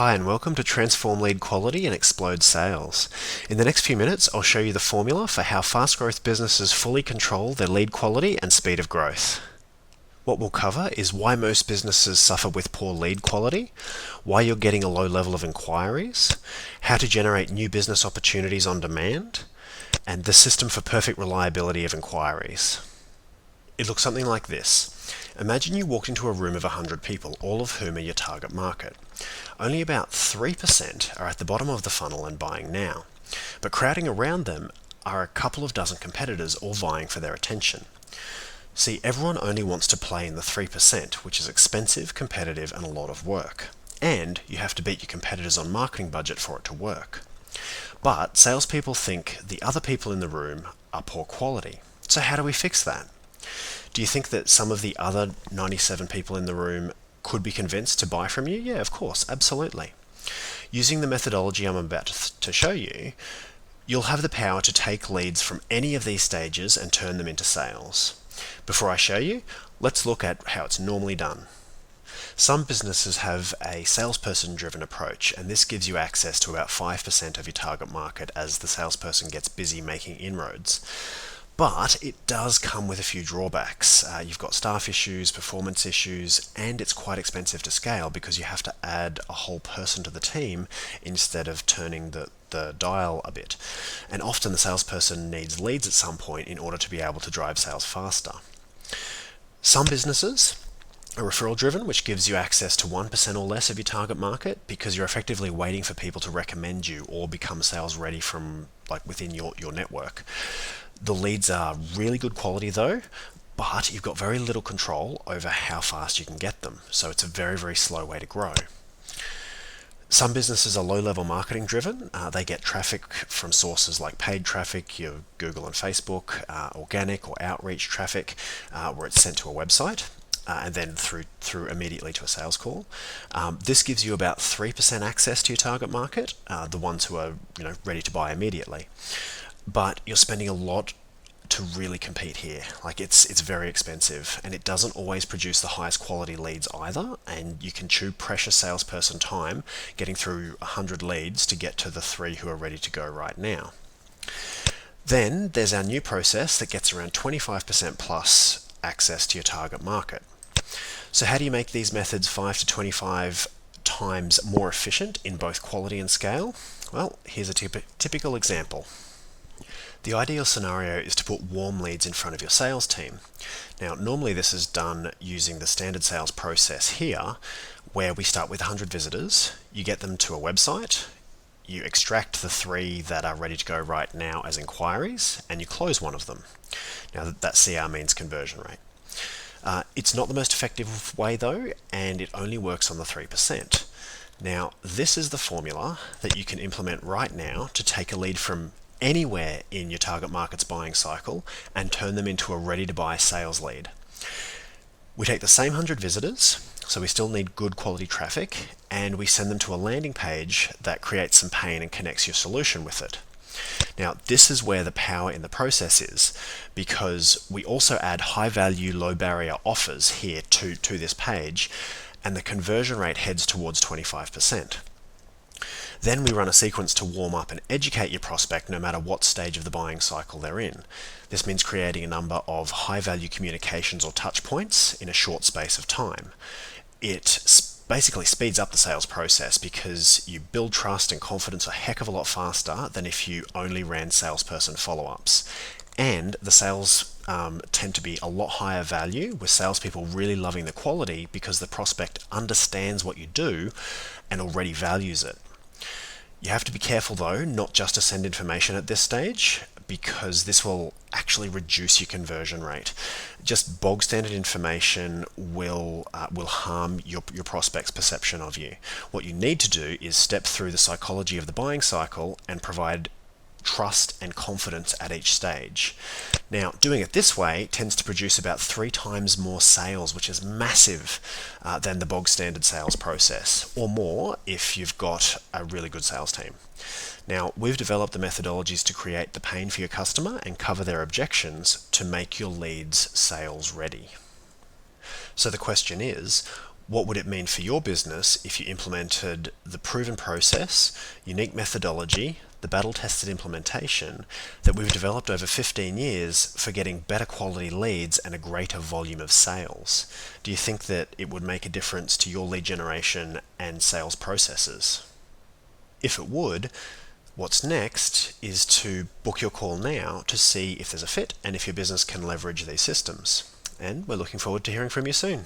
Hi and welcome to Transform Lead Quality and Explode Sales. In the next few minutes, I'll show you the formula for how fast growth businesses fully control their lead quality and speed of growth. What we'll cover is why most businesses suffer with poor lead quality, why you're getting a low level of inquiries, how to generate new business opportunities on demand, and the system for perfect reliability of inquiries. It looks something like this. Imagine you walked into a room of 100 people, all of whom are your target market. Only about 3% are at the bottom of the funnel and buying now, but crowding around them are a couple of dozen competitors all vying for their attention. See, everyone only wants to play in the 3%, which is expensive, competitive, and a lot of work. And you have to beat your competitors on marketing budget for it to work. But salespeople think the other people in the room are poor quality. So how do we fix that? Do you think that some of the other 97 people in the room could be convinced to buy from you? Yeah, of course, absolutely. Using the methodology I'm about to show you, you'll have the power to take leads from any of these stages and turn them into sales. Before I show you, let's look at how it's normally done. Some businesses have a salesperson-driven approach, and this gives you access to about 5% of your target market as the salesperson gets busy making inroads. But it does come with a few drawbacks. You've got staff issues, performance issues, and it's quite expensive to scale because you have to add a whole person to the team instead of turning the dial a bit. And often the salesperson needs leads at some point in order to be able to drive sales faster. Some businesses are referral driven, which gives you access to 1% or less of your target market because you're effectively waiting for people to recommend you or become sales ready from within your network. The leads are really good quality though, but you've got very little control over how fast you can get them, so it's a very, very slow way to grow. Some businesses are low-level marketing driven. They get traffic from sources like paid traffic, your Google and Facebook, organic or outreach traffic, where it's sent to a website. And then through immediately to a sales call. This gives you about 3% access to your target market, the ones who are ready to buy immediately. But you're spending a lot to really compete here. It's very expensive, and it doesn't always produce the highest quality leads either, and you can chew precious salesperson time getting through 100 leads to get to the 3 who are ready to go right now. Then there's our new process that gets around 25% plus access to your target market. So how do you make these methods 5 to 25 times more efficient in both quality and scale? Well, here's a typical example. The ideal scenario is to put warm leads in front of your sales team. Now, normally this is done using the standard sales process here, where we start with 100 visitors, you get them to a website, you extract the 3 that are ready to go right now as inquiries, and you close one of them. Now, that CR means conversion rate. It's not the most effective way though, and it only works on the 3%. Now, this is the formula that you can implement right now to take a lead from anywhere in your target market's buying cycle and turn them into a ready-to-buy sales lead. We take the same 100 visitors, so we still need good quality traffic, and we send them to a landing page that creates some pain and connects your solution with it. Now, this is where the power in the process is, because we also add high-value, low-barrier offers here to this page, and the conversion rate heads towards 25%. Then we run a sequence to warm up and educate your prospect no matter what stage of the buying cycle they're in. This means creating a number of high-value communications or touch points in a short space of time. It basically speeds up the sales process because you build trust and confidence a heck of a lot faster than if you only ran salesperson follow-ups. And the sales tend to be a lot higher value, with salespeople really loving the quality because the prospect understands what you do and already values it. You have to be careful though, not just to send information at this stage, because this will actually reduce your conversion rate. Just bog standard information will harm your prospect's perception of you. What you need to do is step through the psychology of the buying cycle and provide trust and confidence at each stage. Now, doing it this way tends to produce about 3 times more sales, which is massive, than the bog standard sales process, or more if you've got a really good sales team. Now, we've developed the methodologies to create the pain for your customer and cover their objections to make your leads sales ready. So the question is, What would it mean for your business if you implemented the proven process, unique methodology, the battle-tested implementation that we've developed over 15 years for getting better quality leads and a greater volume of sales? Do you think that it would make a difference to your lead generation and sales processes? If it would, what's next is to book your call now to see if there's a fit and if your business can leverage these systems. And we're looking forward to hearing from you soon.